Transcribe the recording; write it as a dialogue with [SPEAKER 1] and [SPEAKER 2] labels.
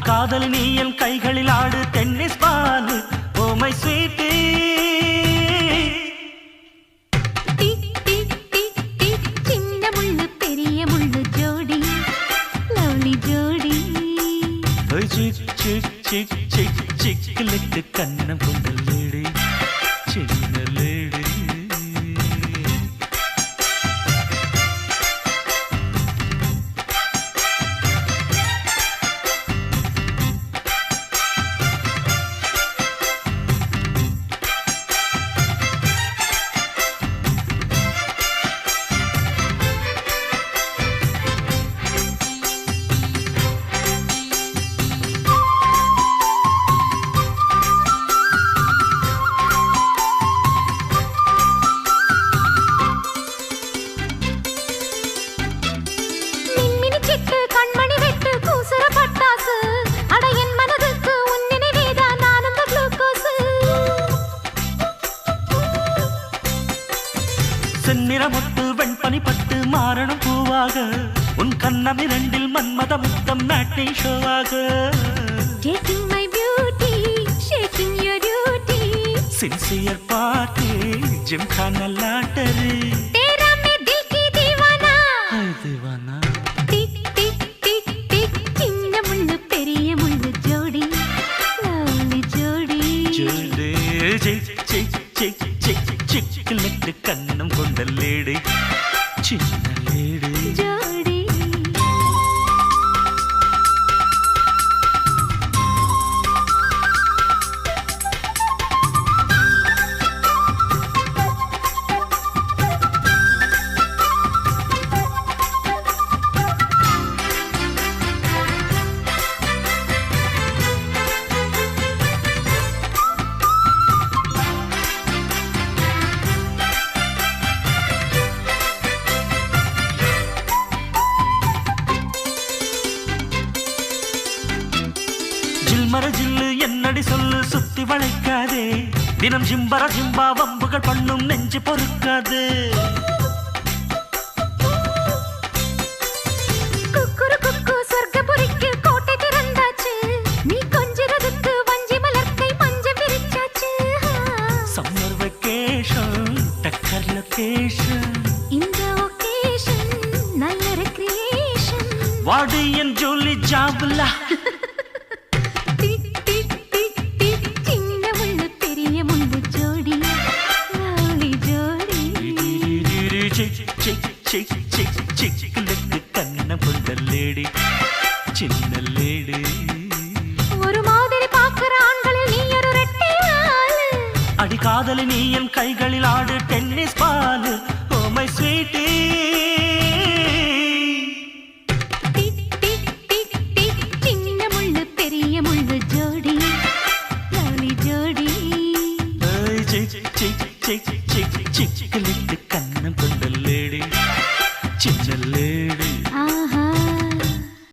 [SPEAKER 1] காதல் நீ என் கைகளில் ஆடு tennis ball oh my sweetie
[SPEAKER 2] சின்ன முள்ளு பெரிய முள்ளு ஜோடி லவ்லி ஜோடி
[SPEAKER 1] சிக் சிக் சிக் சிக் சிக்கலுக்கு கண்ணம் கொண்ட லேடி சின்ன லேடி செந்நிறமொட்டு வெண்பனி பட்டு மாறணும் பூவாக உன் கண்ணம் இரண்டில் மன்மத முத்தம் மேட்னி ஷோவாக
[SPEAKER 2] Taking my beauty, shaking your duty.
[SPEAKER 1] Sincere party gymkhana lottery
[SPEAKER 2] तेरा मैं दिल की दीवाना.
[SPEAKER 1] Deewana
[SPEAKER 2] Tick tick tick tick. சின்ன முள்ளு பெரிய முள்ளு ஜோடி லவ்லி ஜோடி.
[SPEAKER 1] ஜோடி சிக் சிக் சிக் சிக் சிக்கலுக்கு கண்ணம் கொண்ட லேடி சின்ன லேடி
[SPEAKER 2] ஜோடி.
[SPEAKER 1] ஜில்மர ஜில்லு என்னடி சொல்லு சுத்தி வளைக்காதே தினம் ஜிம்பர ஜிம்பா வம்புகள் பண்ணும் நெஞ்சு பொறுக்காது
[SPEAKER 2] குக்குரு குக்கு சொர்க்கபுரிக்கு கோட்டை திறந்தாச்சு. நீ கொஞ்சிறதுக்கு வஞ்சி மலர்க்கை மஞ்சள் விரிச்சாச்சு.
[SPEAKER 1] சம்மர் வெக்கேஷன் டக்கர் லொகேஷன்
[SPEAKER 2] இந்த ஒகேஷன் நல்ல ரெக்ரியேஷன்.
[SPEAKER 1] வாடி என் ஜூலி ஜாபுலா
[SPEAKER 2] டிக் டிக் டிக் டிக். சின்ன முள்ளு பெரிய முள்ளு ஜோடி லவ்லி ஜோடி.
[SPEAKER 1] சிக் சிக் சிக் சிக் சிக்கலுக்கு கண்ணம் கொண்ட லேடி சின்ன லேடி
[SPEAKER 2] ஒரு மாதிரி பார்க்கிற ஆண்களில் நீ ஒரு ரெட்டை ஆளு.
[SPEAKER 1] அடி காதலி நீ என் கைகளில் ஆடு tennis ball oh my sweetie
[SPEAKER 2] tick tick tick tick. சின்ன முள்ளு பெரிய முள்ளு ஜோடி லவ்லி ஜோடி.
[SPEAKER 1] சிக் சிக் சிக் சிக் சிக்கலுக்கு கண்ணம் கொண்ட